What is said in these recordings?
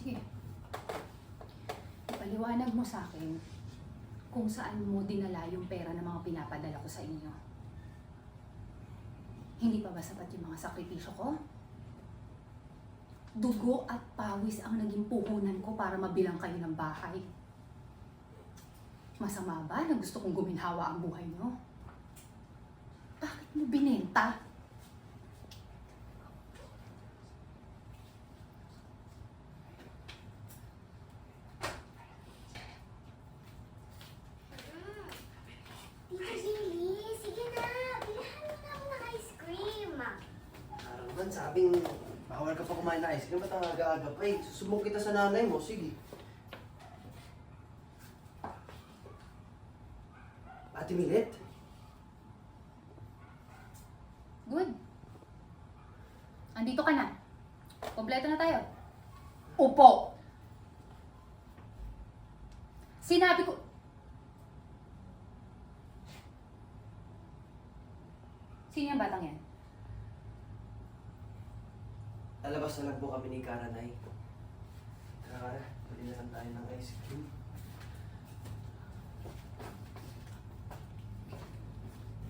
Sige. Ipaliwanag mo sa akin kung saan mo dinala yung pera ng mga pinapadala ko sa inyo. Hindi pa ba sapat yung mga sakripisyo ko? Dugo at pawis ang naging puhunan ko para mabilang kayo ng bahay. Masama ba na gusto kong guminhawa ang buhay nyo? Bakit mo binenta? Tita Jilly, sige na. Bilahan mo na ako ng ice cream. Parang naman sabing bawal ka pa kumain ng ice cream. Ba't ang aga-aga pa eh? Susubok kita sa nanay mo. Sige. Ate Milet? Good. Andito ka na. Kompleto na tayo. Upo! Sinabi ko... Sino yung batang yan? Lalabas na lang po kami ni Karanay. Tara, pwede na lang tayo ng ice cream.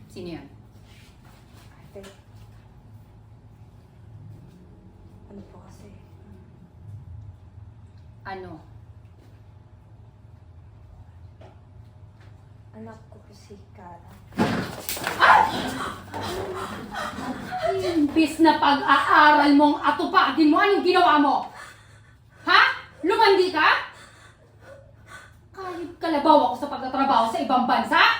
Sino yan? Ate. Ano po kasi? Ano? Anak ko po si Kara. Imbis na pag-aaral mong atupagin mo, anong ginawa mo? Ha? Lumandi ka? Kahit kalabaw ako sa pagtatrabaho sa ibang bansa?